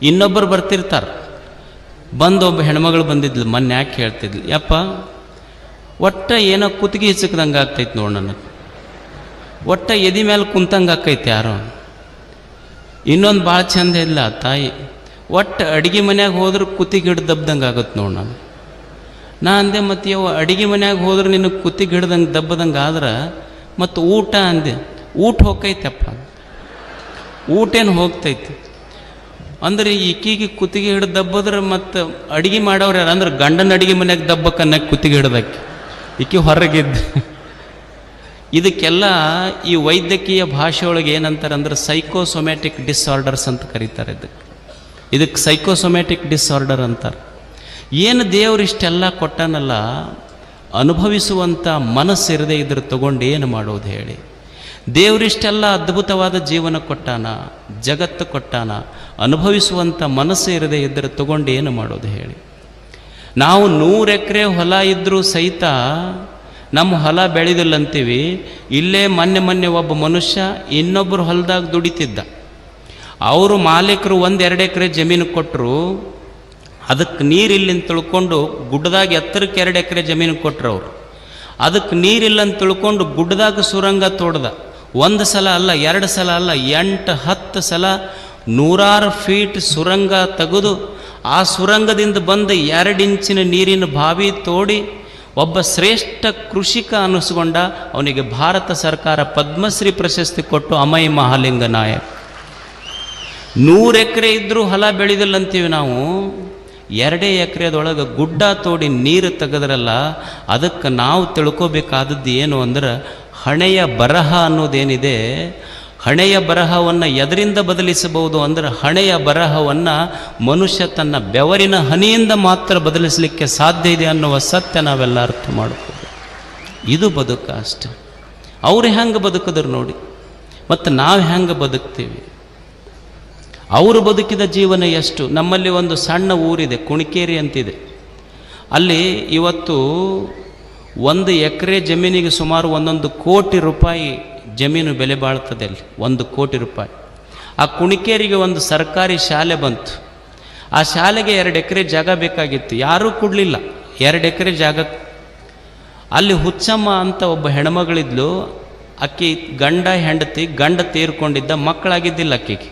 ಇನ್ನೊಬ್ಬರು ಬರ್ತಿರ್ತಾರೆ. ಬಂದು ಒಬ್ಬ ಹೆಣ್ಮಗಳು ಬಂದಿದ್ಲು, ಮೊನ್ನೆ ಯಾಕೆ ಹೇಳ್ತಿದ್ಲು, ಯಪ್ಪ ಒಟ್ಟ ಏನೋ ಕುತ್ತಿಗೆ ಹಿಚ್ಚಕ್ದಂಗೆ ಆಗ್ತೈತೆ ನೋಡಿ, ನನಗೆ ಒಟ್ಟ ಎದಿ ಮೇಲೆ ಕುಂತಂಗೆ ಆಕೈತೆ ಯಾರೋ. ಇನ್ನೊಂದು ಭಾಳ ಚಂದ ಇಲ್ಲ ತಾಯಿ, ಒಟ್ಟು ಅಡುಗೆ ಮನ್ಯಾಗ ಹೋದ್ರೆ ಕುತ್ತಿಗೆ ಹಿಡ್ದು ದಬ್ದಂಗೆ ಆಗುತ್ತೆ ನೋಡಿ ನಾನು. ನಾ ಅಂದೆ, ಮತ್ತು ಯಾವ ಅಡುಗೆ ಮನ್ಯಾಗ ಹೋದ್ರೆ ನಿನಗೆ ಕುತ್ತಿಗೆ ಹಿಡ್ದಂಗೆ ದಬ್ಬದಂಗೆ ಆದ್ರೆ ಮತ್ತು ಊಟ ಅಂದೆ, ಊಟ ಹೋಗ್ತೈತಪ್ಪ, ಊಟೇನು ಹೋಗ್ತೈತಿ ಅಂದ್ರೆ ಈಕಿಗೆ ಕುತ್ತಿಗೆ ಹಿಡ್ದು ದಬ್ಬದ್ರೆ ಮತ್ತು ಅಡುಗೆ ಮಾಡೋರು ಯಾರು ಅಂದ್ರೆ ಗಂಡನ ಅಡುಗೆ ಮನ್ಯಾಗ ದಬ್ಬಕ್ಕನ್ನಕ್ಕೆ ಕುತ್ತಿಗೆ ಹಿಡ್ದಕ್ಕೆ ಈಕೆ ಹೊರಗಿದ್ದು. ಇದಕ್ಕೆಲ್ಲ ಈ ವೈದ್ಯಕೀಯ ಭಾಷೆಯೊಳಗೆ ಏನಂತಾರೆ ಅಂದ್ರೆ ಸೈಕೋಸೊಮ್ಯಾಟಿಕ್ ಡಿಸಾರ್ಡರ್ಸ್ ಅಂತ ಕರೀತಾರೆ. ಇದಕ್ಕೆ ಸೈಕೋಸೊಮ್ಯಾಟಿಕ್ ಡಿಸಾರ್ಡರ್ ಅಂತಾರೆ. ಏನು ದೇವರು ಇಷ್ಟೆಲ್ಲ ಕೊಟ್ಟನಲ್ಲ, ಅನುಭವಿಸುವಂಥ ಮನಸ್ಸಿರದೆ ಇದ್ರೆ ತಗೊಂಡು ಏನು ಮಾಡೋದು ಹೇಳಿ? ದೇವರಿಷ್ಟೆಲ್ಲ ಅದ್ಭುತವಾದ ಜೀವನ ಕೊಟ್ಟಾನ, ಜಗತ್ತು ಕೊಟ್ಟಾನ, ಅನುಭವಿಸುವಂಥ ಮನಸ್ಸು ಇರದೆ ಇದ್ದರೆ ತಗೊಂಡು ಏನು ಮಾಡೋದು ಹೇಳಿ? ನಾವು 100 ಎಕರೆ ಹೊಲ ಇದ್ದರೂ ಸಹಿತ ನಮ್ಮ ಹೊಲ ಬೆಳೆದಿಲ್ಲ ಅಂತೀವಿ. ಇಲ್ಲೇ ಮೊನ್ನೆ ಒಬ್ಬ ಮನುಷ್ಯ ಇನ್ನೊಬ್ಬರು ಹೊಲದಾಗ ದುಡಿತಿದ್ದ. ಅವರು ಮಾಲೀಕರು 1-2 ಎಕರೆ ಜಮೀನು ಕೊಟ್ಟರು, ಅದಕ್ಕೆ ನೀರಿಲ್ಲ ಅಂತ ತಿಳ್ಕೊಂಡು ಗುಡ್ಡದಾಗ ಎತ್ತರಕ್ಕೆ 2 ಎಕರೆ ಜಮೀನು ಕೊಟ್ಟರು. ಅವರು ಅದಕ್ಕೆ ನೀರಿಲ್ಲ ಅಂತ ತಿಳ್ಕೊಂಡು ಗುಡ್ಡದಾಗ ಸುರಂಗ ತೋಡ್ದ. 1 ಸಲ ಅಲ್ಲ, 2 ಸಲ ಅಲ್ಲ, 8-10 ಸಲ 100 ಫೀಟ್ ಸುರಂಗ ತೆಗೆದು ಆ ಸುರಂಗದಿಂದ ಬಂದ 2 ಇಂಚಿನ ನೀರಿನ ಬಾವಿ ತೋಡಿ ಒಬ್ಬ ಶ್ರೇಷ್ಠ ಕೃಷಿಕ ಅನ್ನಿಸ್ಕೊಂಡ. ಅವನಿಗೆ ಭಾರತ ಸರ್ಕಾರ ಪದ್ಮಶ್ರೀ ಪ್ರಶಸ್ತಿ ಕೊಟ್ಟು ಅಮೈ ಮಹಾಲಿಂಗ ನಾಯಕ್. 100 ಎಕರೆ ಇದ್ದರೂ ಹೊಲ ಬೆಳೆದಿಲ್ಲ ಅಂತೀವಿ ನಾವು. 2 ಎಕರೆದೊಳಗೆ ಗುಡ್ಡ ತೋಡಿ ನೀರು ತೆಗೆದ್ರಲ್ಲ, ಅದಕ್ಕೆ ನಾವು ತಿಳ್ಕೋಬೇಕಾದದ್ದು ಏನು ಅಂದ್ರೆ ಹಣೆಯ ಬರಹ ಅನ್ನೋದೇನಿದೆ, ಹಣೆಯ ಬರಹವನ್ನು ಎದರಿಂದ ಬದಲಿಸಬಹುದು ಅಂದ್ರೆ ಹಣೆಯ ಬರಹವನ್ನು ಮನುಷ್ಯ ತನ್ನ ಬೆವರಿನ ಹನಿಯಿಂದ ಮಾತ್ರ ಬದಲಿಸಲಿಕ್ಕೆ ಸಾಧ್ಯ ಇದೆ ಅನ್ನುವ ಸತ್ಯ ನಾವೆಲ್ಲ ಅರ್ಥ ಮಾಡ್ಕೋಬೇಕು. ಇದು ಬದುಕು ಅಷ್ಟೆ. ಅವ್ರು ಹೆಂಗೆ ಬದುಕಿದ್ರು ನೋಡಿ, ಮತ್ತು ನಾವು ಹೆಂಗೆ ಬದುಕ್ತೀವಿ? ಅವರು ಬದುಕಿದ ಜೀವನ ಎಷ್ಟು. ನಮ್ಮಲ್ಲಿ ಒಂದು ಸಣ್ಣ ಊರಿದೆ, ಕುಣಿಕೇರಿ ಅಂತಿದೆ. ಅಲ್ಲಿ ಇವತ್ತು 1 ಎಕರೆ ಜಮೀನಿಗೆ ಸುಮಾರು 1 ಕೋಟಿ ರೂಪಾಯಿ ಜಮೀನು ಬೆಲೆ ಬಾಳ್ತದೆ. ಅಲ್ಲಿ 1 ಕೋಟಿ ರೂಪಾಯಿ. ಆ ಕುಣಿಕೇರಿಗೆ ಒಂದು ಸರ್ಕಾರಿ ಶಾಲೆ ಬಂತು. ಆ ಶಾಲೆಗೆ 2 ಎಕರೆ ಜಾಗ ಬೇಕಾಗಿತ್ತು, ಯಾರೂ ಕೊಡಲಿಲ್ಲ 2 ಎಕರೆ ಜಾಗ. ಅಲ್ಲಿ ಹುಚ್ಚಮ್ಮ ಅಂತ ಒಬ್ಬ ಹೆಣ್ಮಗಳಿದ್ಲು. ಅಕ್ಕಿ ಗಂಡ ಹೆಂಡತಿ, ಗಂಡ ತೀರ್ಕೊಂಡಿದ್ದ, ಮಕ್ಕಳಾಗಿದ್ದಿಲ್ಲ ಅಕ್ಕಿಗೆ.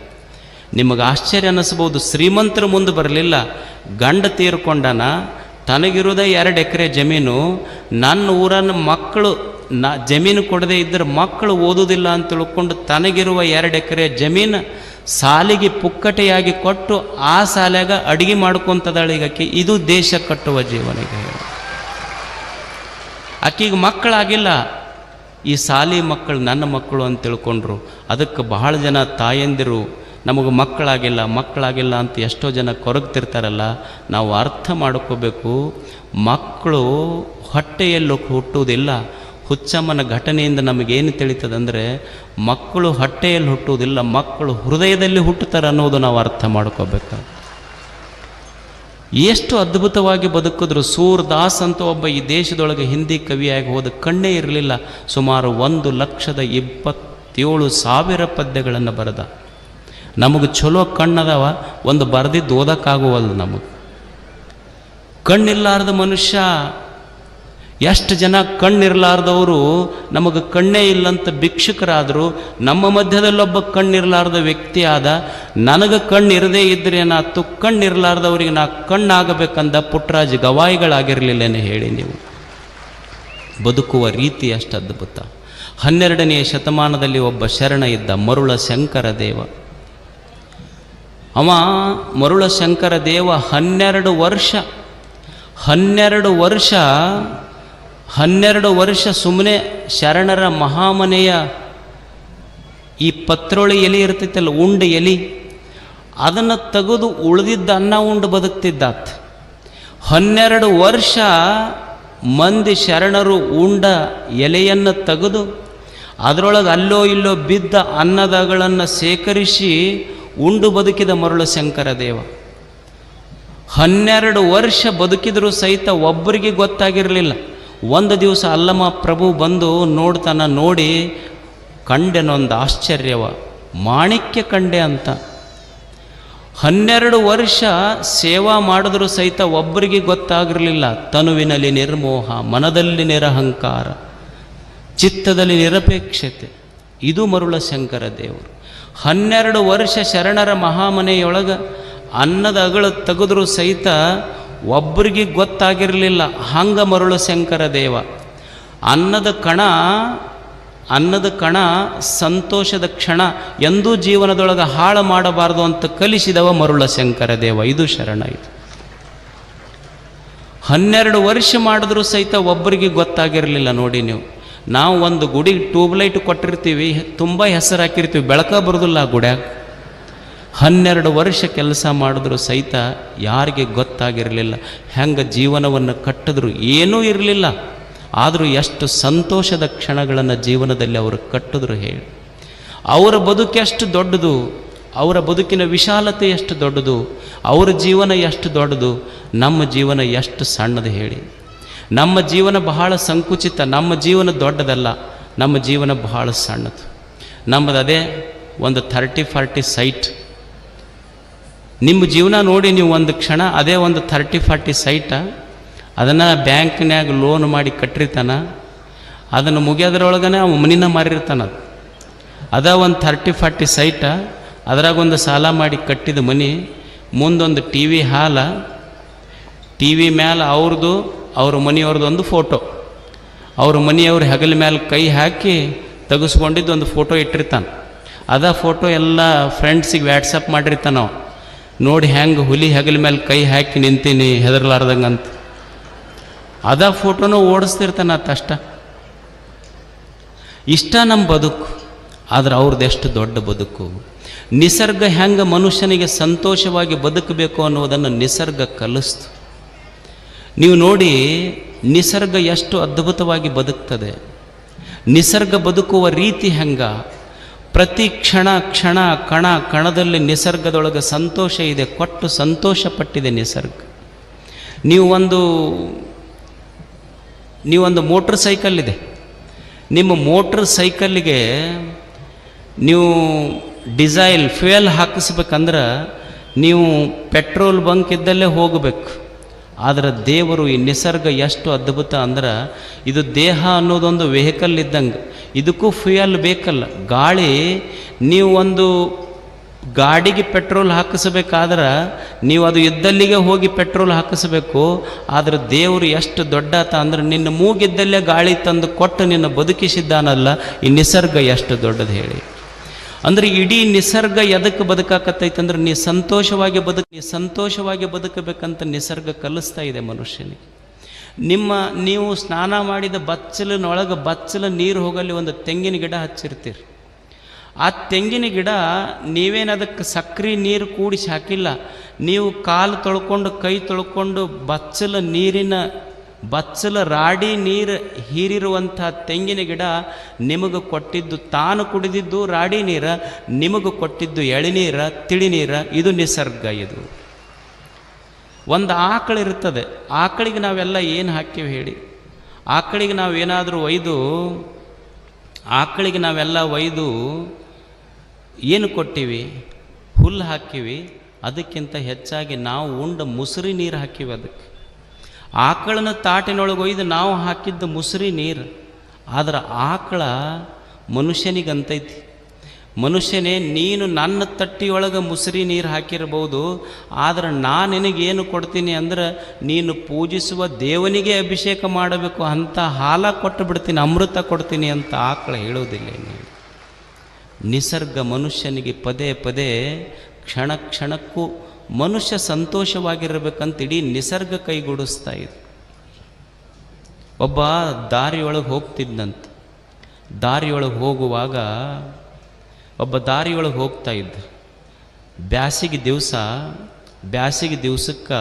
ನಿಮಗೆ ಆಶ್ಚರ್ಯ ಅನ್ನಿಸ್ಬೋದು, ಶ್ರೀಮಂತರ ಮುಂದೆ ಬರಲಿಲ್ಲ, ಗಂಡ ತೀರ್ಕೊಂಡನ, ತನಗಿರೋದೇ 2 ಎಕರೆ ಜಮೀನು. ನನ್ನ ಊರನ್ನ ಮಕ್ಕಳು ಜಮೀನು ಕೊಡದೇ ಇದ್ದರೆ ಮಕ್ಕಳು ಓದೋದಿಲ್ಲ ಅಂತ ತಿಳ್ಕೊಂಡು ತನಗಿರುವ 2 ಎಕರೆ ಜಮೀನು ಸಾಲಿಗೆ ಪುಕ್ಕಟೆಯಾಗಿ ಕೊಟ್ಟು ಆ ಸಾಲಾಗ ಅಡುಗೆ ಮಾಡ್ಕೊತದಾಳೆ ಈಗ ಆಕೆ. ಇದು ದೇಶ ಕಟ್ಟುವ ಜೀವನಿಗೆ. ಆಕೆಗೆ ಮಕ್ಕಳಾಗಿಲ್ಲ, ಈ ಸಾಲಿ ಮಕ್ಕಳು ನನ್ನ ಮಕ್ಕಳು ಅಂತ ತಿಳ್ಕೊಂಡ್ರು. ಅದಕ್ಕೆ ಬಹಳ ಜನ ತಾಯಂದಿರು ನಮಗೆ ಮಕ್ಕಳಾಗಿಲ್ಲ ಅಂತ ಎಷ್ಟೋ ಜನ ಕೊರಗ್ತಿರ್ತಾರಲ್ಲ. ನಾವು ಅರ್ಥ ಮಾಡ್ಕೋಬೇಕು, ಮಕ್ಕಳು ಹೊಟ್ಟೆಯಲ್ಲಿ ಹುಟ್ಟುವುದಿಲ್ಲ. ಹುಚ್ಚಮ್ಮನ ಘಟನೆಯಿಂದ ನಮಗೇನು ತಿಳಿತದಂದರೆ ಮಕ್ಕಳು ಹೊಟ್ಟೆಯಲ್ಲಿ ಹುಟ್ಟುವುದಿಲ್ಲ, ಮಕ್ಕಳು ಹೃದಯದಲ್ಲಿ ಹುಟ್ಟುತ್ತಾರೆ ಅನ್ನೋದು ನಾವು ಅರ್ಥ ಮಾಡ್ಕೋಬೇಕು. ಎಷ್ಟು ಅದ್ಭುತವಾಗಿ ಬದುಕಿದ್ರು. ಸೂರ್ದಾಸ್ ಅಂತ ಒಬ್ಬ ಈ ದೇಶದೊಳಗೆ ಹಿಂದಿ ಕವಿಯಾಗಿ ಹೋದ, ಕಣ್ಣೇ ಇರಲಿಲ್ಲ. ಸುಮಾರು 1,27,000 ಪದ್ಯಗಳನ್ನು ಬರೆದ. ನಮಗೆ ಚಲೋ ಕಣ್ಣದವ, ಒಂದು ಬರೆದಿದ್ದು ಓದಕ್ಕಾಗುವಲ್ಲ ನಮಗೆ. ಕಣ್ಣಿರ್ಲಾರ್ದ ಮನುಷ್ಯ, ಎಷ್ಟು ಜನ ಕಣ್ಣಿರ್ಲಾರ್ದವರು ನಮಗೆ ಕಣ್ಣೇ ಇಲ್ಲಂತ ಭಿಕ್ಷುಕರಾದರು. ನಮ್ಮ ಮಧ್ಯದಲ್ಲೊಬ್ಬ ಕಣ್ಣಿರ್ಲಾರ್ದ ವ್ಯಕ್ತಿ ಆದ. ನನಗೆ ಕಣ್ಣಿರದೇ ಇದ್ರೆ ಏನಾಯ್ತು, ಕಣ್ಣಿರ್ಲಾರ್ದವ್ರಿಗೆ ನಾ ಕಣ್ಣಾಗಬೇಕಂದ ಪುಟ್ಟರಾಜ್ ಗವಾಯಿಗಳಾಗಿರಲಿಲ್ಲೇನೆ ಹೇಳಿ ನೀವು. ಬದುಕುವ ರೀತಿ ಅಷ್ಟು ಅದ್ಭುತ. 12ನೇ ಶತಮಾನದಲ್ಲಿ ಒಬ್ಬ ಶರಣ ಇದ್ದ, ಮರುಳ ಶಂಕರ ದೇವ. ಅವ ಮರುಳ ಶಂಕರ ದೇವ 12 ವರ್ಷ ಸುಮ್ಮನೆ ಶರಣರ ಮಹಾಮನೆಯ ಈ ಪತ್ರೋಳಿ ಎಲೆ ಇರ್ತೈತಲ್ಲ, ಉಂಡು ಎಲೆ, ಅದನ್ನು ತೆಗೆದು ಉಳಿದಿದ್ದ ಅನ್ನ ಉಂಡು ಬದುಕ್ತಿದ್ದಾತ. 12 ವರ್ಷ ಮಂದಿ ಶರಣರು ಉಂಡ ಎಲೆಯನ್ನು ತೆಗೆದು ಅದರೊಳಗೆ ಅಲ್ಲೋ ಇಲ್ಲೋ ಬಿದ್ದ ಅನ್ನದಗಳನ್ನು ಸೇಕರಿಸಿ ಉಂಡು ಬದುಕಿದ ಮರುಳ ಶಂಕರ ದೇವ. 12 ವರ್ಷ ಬದುಕಿದರೂ ಸಹಿತ ಒಬ್ಬರಿಗೆ ಗೊತ್ತಾಗಿರಲಿಲ್ಲ. ಒಂದು ದಿವಸ ಅಲ್ಲಮ ಪ್ರಭು ಬಂದು ನೋಡ್ತಾನ. ನೋಡಿ ಕಂಡೆನೊಂದು ಆಶ್ಚರ್ಯವ, ಮಾಣಿಕ್ಯ ಕಂಡೆ ಅಂತ. 12 ವರ್ಷ ಸೇವಾ ಮಾಡಿದ್ರೂ ಸಹಿತ ಒಬ್ಬರಿಗೆ ಗೊತ್ತಾಗಿರಲಿಲ್ಲ. ತನುವಿನಲ್ಲಿ ನಿರ್ಮೋಹ, ಮನದಲ್ಲಿ ನಿರಹಂಕಾರ, ಚಿತ್ತದಲ್ಲಿ ನಿರಪೇಕ್ಷತೆ. ಇದು ಮರುಳ ಶಂಕರ ದೇವರು. 12 ವರ್ಷ ಶರಣರ ಮಹಾಮನೆಯೊಳಗೆ ಅನ್ನದ ಅಗಳು ತೆಗೆದ್ರೂ ಸಹಿತ ಒಬ್ಬರಿಗೆ ಗೊತ್ತಾಗಿರಲಿಲ್ಲ. ಹಂಗ ಮರುಳ ಶಂಕರ ದೇವ. ಅನ್ನದ ಕಣ ಸಂತೋಷದ ಕ್ಷಣ ಎಂದೂ ಜೀವನದೊಳಗೆ ಹಾಳು ಮಾಡಬಾರದು ಅಂತ ಕಲಿಸಿದವ ಮರುಳ ಶಂಕರ ದೇವ. ಇದು ಶರಣ. ಇದು 12 ವರ್ಷ ಮಾಡಿದ್ರೂ ಸಹಿತ ಒಬ್ಬರಿಗೆ ಗೊತ್ತಾಗಿರಲಿಲ್ಲ. ನೋಡಿ ನೀವು, ನಾವು ಒಂದು ಗುಡಿಗೆ ಟ್ಯೂಬ್ಲೈಟ್ ಕೊಟ್ಟಿರ್ತೀವಿ, ತುಂಬ ಹೆಸರು ಹಾಕಿರ್ತೀವಿ, ಬೆಳಕ ಬರೋದಿಲ್ಲ ಆ ಗುಡ್ಯಾಗ. 12 ವರ್ಷ ಕೆಲಸ ಮಾಡಿದ್ರು ಸಹಿತ ಯಾರಿಗೆ ಗೊತ್ತಾಗಿರಲಿಲ್ಲ. ಹೆಂಗೆ ಜೀವನವನ್ನು ಕಟ್ಟಿದ್ರು ಏನೂ ಇರಲಿಲ್ಲ. ಆದರೂ ಎಷ್ಟು ಸಂತೋಷದ ಕ್ಷಣಗಳನ್ನು ಜೀವನದಲ್ಲಿ ಅವರು ಕಟ್ಟಿದ್ರು ಹೇಳಿ. ಅವರ ಬದುಕು ಎಷ್ಟು ದೊಡ್ಡದು, ಅವರ ಬದುಕಿನ ವಿಶಾಲತೆ ಎಷ್ಟು ದೊಡ್ಡದು, ಅವರ ಜೀವನ ಎಷ್ಟು ದೊಡ್ಡದು, ನಮ್ಮ ಜೀವನ ಎಷ್ಟು ಸಣ್ಣದು ಹೇಳಿ. ನಮ್ಮ ಜೀವನ ಬಹಳ ಸಂಕುಚಿತ, ನಮ್ಮ ಜೀವನ ದೊಡ್ಡದಲ್ಲ, ನಮ್ಮ ಜೀವನ ಬಹಳ ಸಣ್ಣದು. ನಮ್ಮದು ಅದೇ ಒಂದು 30-40 ಸೈಟ್. ನಿಮ್ಮ ಜೀವನ ನೋಡಿ ನೀವು ಒಂದು ಕ್ಷಣ ಅದೇ ಒಂದು 30-40 ಸೈಟ. ಅದನ್ನು ಬ್ಯಾಂಕ್ನ್ಯಾಗ ಲೋನ್ ಮಾಡಿ ಕಟ್ಟಿರ್ತಾನ, ಅದನ್ನು ಮುಗಿಯೋದ್ರೊಳಗನೆ ಅವ ಮನಿನ ಮಾರಿರ್ತಾನ. ಅದ ಒಂದು 30-40 ಸೈಟ. ಅದರಾಗ ಒಂದು ಸಾಲ ಮಾಡಿ ಕಟ್ಟಿದ ಮನೆ, ಮುಂದೊಂದು TV ಹಾಲ, TV ಮ್ಯಾಲೆ ಅವ್ರ ಮನೆಯವ್ರದ್ದು ಒಂದು ಫೋಟೋ, ಅವ್ರ ಮನೆಯವ್ರ ಹೆಗಲ ಮೇಲೆ ಕೈ ಹಾಕಿ ತೆಗೆಸ್ಕೊಂಡಿದ್ದು ಒಂದು ಫೋಟೋ ಇಟ್ಟಿರ್ತಾನೆ. ಅದ ಫೋಟೋ ಎಲ್ಲ ಫ್ರೆಂಡ್ಸಿಗೆ ವ್ಯಾಟ್ಸಪ್ ಮಾಡಿರ್ತಾನ. ನಾವು ನೋಡಿ ಹೆಂಗೆ ಹುಲಿ ಹೆಗಲ ಮೇಲೆ ಕೈ ಹಾಕಿ ನಿಂತೀನಿ ಹೆದರ್ಲಾರ್ದಂಗಂತ. ಅದ ಫೋಟೋನೂ ಓಡಿಸ್ತಿರ್ತಾನ ಅಷ್ಟ. ಇಷ್ಟ ನಮ್ಮ ಬದುಕು. ಆದ್ರೆ ಅವ್ರದ್ದು ಎಷ್ಟು ದೊಡ್ಡ ಬದುಕು. ನಿಸರ್ಗ ಹೆಂಗೆ ಮನುಷ್ಯನಿಗೆ ಸಂತೋಷವಾಗಿ ಬದುಕಬೇಕು ಅನ್ನೋದನ್ನು ನಿಸರ್ಗ ಕಲಿಸ್ತು. ನೀವು ನೋಡಿ, ನಿಸರ್ಗ ಎಷ್ಟು ಅದ್ಭುತವಾಗಿ ಬದುಕ್ತದೆ. ನಿಸರ್ಗ ಬದುಕುವ ರೀತಿ ಹೆಂಗ, ಪ್ರತಿ ಕ್ಷಣ ಕ್ಷಣ ಕಣ ಕಣದಲ್ಲಿ ನಿಸರ್ಗದೊಳಗೆ ಸಂತೋಷ ಇದೆ, ಕೊಟ್ಟು ಸಂತೋಷ ಪಟ್ಟಿದೆ ನಿಸರ್ಗ. ನೀವೊಂದು ಮೋಟ್ರ್ ಸೈಕಲ್ ಇದೆ, ನಿಮ್ಮ ಮೋಟ್ರ್ ಸೈಕಲ್ಲಿಗೆ ನೀವು ಡೀಸೆಲ್ ಫ್ಯೂಯಲ್ ಹಾಕಿಸ್ಬೇಕಂದ್ರೆ ನೀವು ಪೆಟ್ರೋಲ್ ಬಂಕ್ ಇದ್ದಲ್ಲೇ ಹೋಗಬೇಕು. ಆದರೆ ದೇವರು, ಈ ನಿಸರ್ಗ ಎಷ್ಟು ಅದ್ಭುತ ಅಂದ್ರೆ, ಇದು ದೇಹ ಅನ್ನೋದೊಂದು ವೆಹಿಕಲ್ ಇದ್ದಂಗೆ, ಇದಕ್ಕೂ ಫ್ಯೂಯಲ್ ಬೇಕಲ್ಲ. ಗಾಳಿ, ನೀವು ಒಂದು ಗಾಡಿಗೆ ಪೆಟ್ರೋಲ್ ಹಾಕಿಸ್ಬೇಕಾದ್ರೆ ನೀವು ಅದು ಇದ್ದಲ್ಲಿಗೆ ಹೋಗಿ ಪೆಟ್ರೋಲ್ ಹಾಕಿಸ್ಬೇಕು. ಆದರೆ ದೇವರು ಎಷ್ಟು ದೊಡ್ಡಾತ ಅಂದ್ರೆ, ನಿನ್ನ ಮೂಗಿದ್ದಲ್ಲೇ ಗಾಳಿ ತಂದು ಕೊಟ್ಟು ನಿನ್ನ ಬದುಕಿಸಿದ್ದಾನಲ್ಲ. ಈ ನಿಸರ್ಗ ಎಷ್ಟು ದೊಡ್ಡದು ಹೇಳಿ. ಅಂದರೆ ಇಡೀ ನಿಸರ್ಗ ಎದಕ್ಕೆ ಬದುಕಾಕತ್ತೈತಂದ್ರೆ, ನೀ ಸಂತೋಷವಾಗಿ ಬದುಕಬೇಕಂತ ನಿಸರ್ಗ ಕಲಿಸ್ತಾ ಇದೆ ಮನುಷ್ಯನಿಗೆ. ನೀವು ಸ್ನಾನ ಮಾಡಿದ ಬಚ್ಚಲ ನೀರು ಹೋಗಲ್ಲಿ ಒಂದು ತೆಂಗಿನ ಗಿಡ ಹಚ್ಚಿರ್ತೀರಿ. ಆ ತೆಂಗಿನ ಗಿಡ ನೀವೇನು ಅದಕ್ಕೆ ಸಕ್ರೆ ನೀರು ಕೂಡಿಸಿ ಹಾಕಿಲ್ಲ. ನೀವು ಕಾಲು ತೊಳ್ಕೊಂಡು ಕೈ ತೊಳ್ಕೊಂಡು ಬಚ್ಚಲ ರಾಡಿ ನೀರು ಹೀರಿರುವಂಥ ತೆಂಗಿನ ಗಿಡ ನಿಮಗೆ ಕೊಟ್ಟಿದ್ದು, ತಾನು ಕುಡಿದಿದ್ದು ರಾಡಿ ನೀರ, ನಿಮಗೆ ಕೊಟ್ಟಿದ್ದು ಎಳೆನೀರ, ತಿಳಿನೀರ. ಇದು ನಿಸರ್ಗ. ಇದು ಒಂದು ಆಕಳಿರ್ತದೆ. ಆಕಳಿಗೆ ನಾವೆಲ್ಲ ಏನು ಹಾಕಿವಿ ಹೇಳಿ? ಆಕಳಿಗೆ ನಾವೇನಾದರೂ ಒಯ್ದು ಏನು ಕೊಟ್ಟಿವಿ? ಹುಲ್ಲು ಹಾಕಿವಿ. ಅದಕ್ಕಿಂತ ಹೆಚ್ಚಾಗಿ ನಾವು ಉಂಡ ಮುಸುರಿ ನೀರು ಹಾಕಿವಿ ಅದಕ್ಕೆ. ಆಕಳನ ತಾಟಿನೊಳಗೆ ಒಯ್ದು ನಾವು ಹಾಕಿದ್ದು ಮುಸುರಿ ನೀರು. ಆದ್ರೆ ಆಕಳ ಮನುಷ್ಯನಿಗಂತೈತಿ, ಮನುಷ್ಯನೇ, ನೀನು ನನ್ನ ತಟ್ಟಿಯೊಳಗೆ ಮುಸುರಿ ನೀರು ಹಾಕಿರ್ಬೋದು, ಆದರೆ ನಾನು ನಿನಗೇನು ಕೊಡ್ತೀನಿ ಅಂದ್ರೆ, ನೀನು ಪೂಜಿಸುವ ದೇವನಿಗೆ ಅಭಿಷೇಕ ಮಾಡಬೇಕು ಅಂತ ಹಾಲ ಕೊಟ್ಟು ಬಿಡ್ತೀನಿ, ಅಮೃತ ಕೊಡ್ತೀನಿ ಅಂತ ಆಕಳ ಹೇಳೋದಿಲ್ಲ. ನಿಸರ್ಗ ಮನುಷ್ಯನಿಗೆ ಪದೇ ಪದೇ ಕ್ಷಣ ಕ್ಷಣಕ್ಕೂ ಮನುಷ್ಯ ಸಂತೋಷವಾಗಿರಬೇಕಂತ ಇಡೀ ನಿಸರ್ಗ ಕೈಗೂಡಿಸ್ತಾ ಇದೆ. ಒಬ್ಬ ದಾರಿಯೊಳಗೆ ಹೋಗ್ತಿದ್ದಂತ. ದಾರಿಯೊಳಗೆ ಹೋಗ್ತಾ ಇದ್ದ. ಬ್ಯಾಸಿಗೆ ದಿವಸಕ್ಕೆ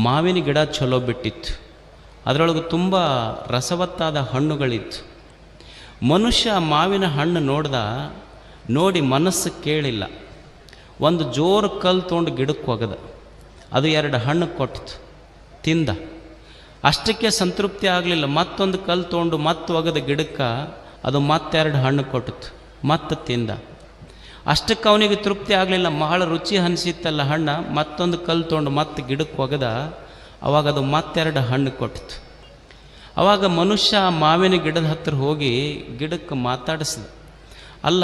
ಮಾವಿನ ಗಿಡ ಚಲೋ ಬಿಟ್ಟಿತ್ತು. ಅದರೊಳಗೆ ತುಂಬ ರಸವತ್ತಾದ ಹಣ್ಣುಗಳಿತ್ತು. ಮನುಷ್ಯ ಮಾವಿನ ಹಣ್ಣು ನೋಡಿ ಮನಸ್ಸು ಕೇಳಿಲ್ಲ. ಒಂದು ಜೋರು ಕಲ್ಲು ತೊಗೊಂಡು ಗಿಡಕ್ಕೆ ಒಗದ, ಅದು 2 ಹಣ್ಣು ಕೊಟ್ಟಿತು, ತಿಂದ. ಅಷ್ಟಕ್ಕೆ ಸಂತೃಪ್ತಿ ಆಗಲಿಲ್ಲ. ಮತ್ತೊಂದು ಕಲ್ಲು ತೊಗೊಂಡು ಒಗದ ಗಿಡಕ್ಕೆ, ಅದು 2 ಹಣ್ಣು ಕೊಟ್ಟಿತು, ಮತ್ತೆ ತಿಂದ. ಅಷ್ಟಕ್ಕೆ ಅವನಿಗೆ ತೃಪ್ತಿ ಆಗಲಿಲ್ಲ, ಬಹಳ ರುಚಿ ಅನಿಸಿತ್ತಲ್ಲ ಹಣ್ಣು. ಮತ್ತೊಂದು ಕಲ್ಲು ತೊಗೊಂಡು ಮತ್ತೆ ಗಿಡಕ್ಕೆ ಒಗೆದ. ಅವಾಗ ಅದು ಮತ್ತೆರಡು ಹಣ್ಣು ಕೊಟ್ಟಿತು. ಅವಾಗ ಮನುಷ್ಯ ಮಾವಿನ ಗಿಡದ ಹತ್ತಿರ ಹೋಗಿ ಗಿಡಕ್ಕೆ ಮಾತಾಡಿಸ್ದ, ಅಲ್ಲ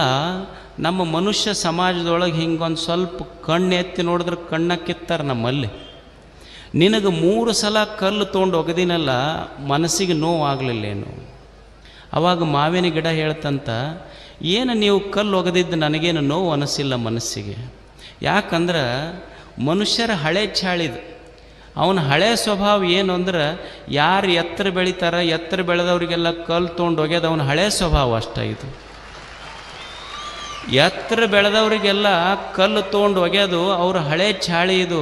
ನಮ್ಮ ಮನುಷ್ಯ ಸಮಾಜದೊಳಗೆ ಹಿಂಗೊಂದು ಸ್ವಲ್ಪ ಕಣ್ಣು ಎತ್ತಿ ನೋಡಿದ್ರೆ ಕಣ್ಣ ಕಿತ್ತಾರೆ ನಮ್ಮಲ್ಲಿ. ನಿನಗೆ 3 ಸಲ ಕಲ್ಲು ತೊಗೊಂಡು ಒಗದಿನಲ್ಲ, ಮನಸ್ಸಿಗೆ ನೋವು ಆಗಲಿಲ್ಲೇನು? ಅವಾಗ ಮಾವಿನ ಗಿಡ ಹೇಳ್ತಂತ, ಏನು ನೀವು ಕಲ್ಲು ಒಗೆದಿದ್ದು ನನಗೇನು ನೋವು ಅನಿಸಿಲ್ಲ ಮನಸ್ಸಿಗೆ. ಯಾಕಂದ್ರೆ ಮನುಷ್ಯರ ಹಳೆ ಚಾಳಿದು, ಅವನ ಹಳೆ ಸ್ವಭಾವ ಏನು ಅಂದ್ರೆ, ಯಾರು ಎತ್ತರ ಬೆಳಿತಾರೆ, ಎತ್ತರ ಬೆಳೆದವರಿಗೆಲ್ಲ ಕಲ್ಲು ತೊಗೊಂಡು ಒಗೆದು ಅವನ ಹಳೆ ಸ್ವಭಾವ ಅಷ್ಟೇ. ಇದು ಎತ್ತರ ಬೆಳೆದವರಿಗೆಲ್ಲ ಕಲ್ಲು ತೊಗೊಂಡು ಒಗೆಯೋದು ಅವ್ರ ಹಳೆ ಚಾಳಿ. ಇದು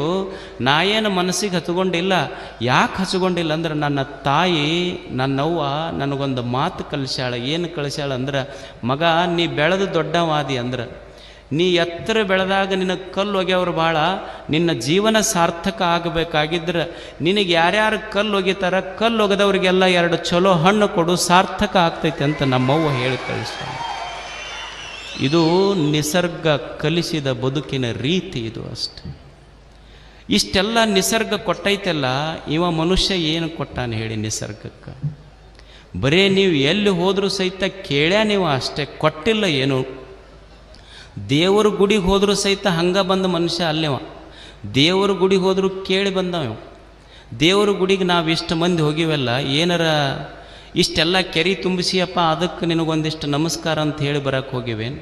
ನಾ ಏನು ಮನಸ್ಸಿಗೆ ಹಚ್ಕೊಂಡಿಲ್ಲ. ಯಾಕೆ ಹಚ್ಕೊಂಡಿಲ್ಲ ಅಂದ್ರೆ, ನನ್ನ ತಾಯಿ ನನ್ನವ್ವ ನನಗೊಂದು ಮಾತು ಕಲಿಸ್ಯಾಳ. ಏನು ಕಲಿಸ್ಯಾಳ ಅಂದ್ರೆ, ಮಗ ನೀ ಬೆಳೆದು ದೊಡ್ಡವಾದಿ ಅಂದ್ರೆ, ನೀ ಎತ್ತರ ಬೆಳೆದಾಗ ನಿನಗೆ ಕಲ್ಲು ಒಗೆಯವ್ರು ಭಾಳ, ನಿನ್ನ ಜೀವನ ಸಾರ್ಥಕ ಆಗಬೇಕಾಗಿದ್ರೆ ನಿನಗೆ ಯಾರ್ಯಾರು ಕಲ್ಲು ಒಗಿತಾರ, ಕಲ್ಲು ಒಗೆದವ್ರಿಗೆಲ್ಲ 2 ಚಲೋ ಹಣ್ಣು ಕೊಡು, ಸಾರ್ಥಕ ಆಗ್ತೈತೆ ಅಂತ ನಮ್ಮವ್ವ ಹೇಳಿ ಕಳಿಸ್ಯಾಳ. ಇದು ನಿಸರ್ಗ ಕಲಿಸಿದ ಬದುಕಿನ ರೀತಿ. ಇದು ಅಷ್ಟೆ. ಇಷ್ಟೆಲ್ಲ ನಿಸರ್ಗ ಕೊಟ್ಟೈತೆಲ್ಲ, ಇವ ಮನುಷ್ಯ ಏನು ಕೊಟ್ಟಾನೆ ಹೇಳಿ ನಿಸರ್ಗಕ್ಕೆ? ಬರೇ ನೀವು ಎಲ್ಲಿ ಹೋದರೂ ಸಹಿತ ಕೇಳ್ಯಾ ನೀವು ಅಷ್ಟೇ, ಕೊಟ್ಟಿಲ್ಲ ಏನು. ದೇವರ ಗುಡಿಗೆ ಹೋದರೂ ಸಹಿತ ಹಂಗೆ ಬಂದ ಮನುಷ್ಯ ಅಲ್ಲೇವ. ದೇವರ ಗುಡಿಗೆ ಹೋದರೂ ಕೇಳಿ ಬಂದವ. ದೇವರ ಗುಡಿಗೆ ನಾವು ಇಷ್ಟು ಮಂದಿ ಹೋಗಿವಲ್ಲ, ಏನಾರ ಇಷ್ಟೆಲ್ಲ ಕೆರೆ ತುಂಬಿಸಿಯಪ್ಪ, ಅದಕ್ಕೆ ನಿನಗೊಂದಿಷ್ಟು ನಮಸ್ಕಾರ ಅಂತ ಹೇಳಿ ಬರೋಕ್ಕೆ ಹೋಗಿವೇನು?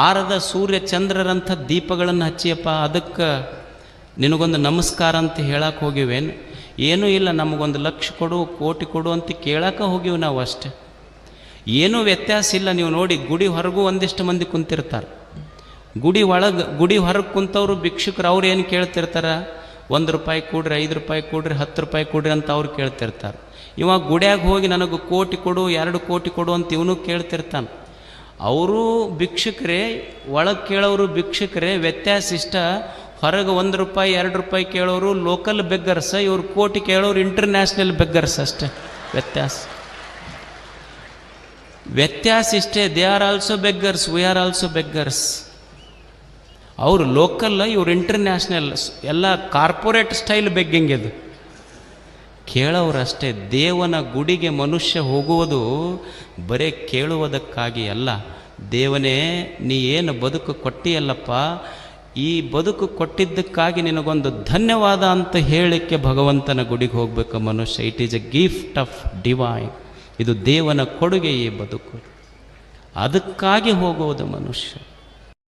ಆರದ ಸೂರ್ಯ ಚಂದ್ರರಂಥ ದೀಪಗಳನ್ನು ಹಚ್ಚಿಯಪ್ಪ, ಅದಕ್ಕೆ ನಿನಗೊಂದು ನಮಸ್ಕಾರ ಅಂತ ಹೇಳಕ್ಕೆ ಹೋಗಿವೇನು? ಏನೂ ಇಲ್ಲ, ನಮಗೊಂದು 1,00,000 ಕೊಡು, ಕೋಟಿ ಕೊಡು ಅಂತ ಕೇಳಕ್ಕೆ ಹೋಗಿವಿ ನಾವು ಅಷ್ಟೆ. ಏನೂ ವ್ಯತ್ಯಾಸ ಇಲ್ಲ. ನೀವು ನೋಡಿ, ಗುಡಿ ಹೊರಗೂ ಒಂದಿಷ್ಟು ಮಂದಿ ಕುಂತಿರ್ತಾರೆ, ಗುಡಿ ಒಳಗೆ ಗುಡಿ ಹೊರಗೆ ಕುಂತವರು ಭಿಕ್ಷುಕರು. ಅವ್ರು ಏನು ಕೇಳ್ತಿರ್ತಾರೆ? 1 ರೂಪಾಯಿ ಕೊಡ್ರಿ, 5 ರೂಪಾಯಿ ಕೊಡ್ರಿ, 10 ರೂಪಾಯಿ ಕೊಡ್ರಿ ಅಂತ ಅವ್ರು ಕೇಳ್ತಿರ್ತಾರೆ. ಇವಾಗ ಗುಡಿಯಾಗ ಹೋಗಿ ನನಗೆ ಕೋಟಿ ಕೊಡು, 2 ಕೋಟಿ ಕೊಡು ಅಂತ ಇವನು ಕೇಳ್ತಿರ್ತಾನೆ. ಅವರು ಭಿಕ್ಷುಕರೇ, ಒಳಗೆ ಕೇಳೋರು ಭಿಕ್ಷುಕರೇ. ವ್ಯತ್ಯಾಸ ಇಷ್ಟ, ಹೊರಗೆ 1 ರೂಪಾಯಿ 2 ರೂಪಾಯಿ ಕೇಳೋರು ಲೋಕಲ್ ಬೆಗ್ಗರ್ಸ್, ಇವ್ರು ಕೋಟಿ ಕೇಳೋರು ಇಂಟರ್ನ್ಯಾಷನಲ್ ಬೆಗ್ಗರ್ಸ್ ಅಷ್ಟೇ. ವ್ಯತ್ಯಾಸ ಇಷ್ಟೇ. They are also beggars, we are also beggars. ಅವರು ಲೋಕಲ್, ಇವ್ರು ಇಂಟರ್ನ್ಯಾಷನಲ್, ಎಲ್ಲ ಕಾರ್ಪೊರೇಟ್ ಸ್ಟೈಲ್ ಬೆಗ್ಗಿಂಗ್. ಇದು ಕೇಳೋರಷ್ಟೇ. ದೇವನ ಗುಡಿಗೆ ಮನುಷ್ಯ ಹೋಗುವುದು ಬರೇ ಕೇಳುವುದಕ್ಕಾಗಿ ಅಲ್ಲ. ದೇವನೇ ನೀ ಏನು ಬದುಕು ಕೊಟ್ಟಿಯಲ್ಲಪ್ಪ, ಈ ಬದುಕು ಕೊಟ್ಟಿದ್ದಕ್ಕಾಗಿ ನಿನಗೊಂದು ಧನ್ಯವಾದ ಅಂತ ಹೇಳಲಿಕ್ಕೆ ಭಗವಂತನ ಗುಡಿಗೆ ಹೋಗಬೇಕು ಮನುಷ್ಯ. It is A gift of divine. ಇದು ದೇವನ ಕೊಡುಗೆ ಈ ಬದುಕು. ಅದಕ್ಕಾಗಿ ಹೋಗುವುದು ಮನುಷ್ಯ.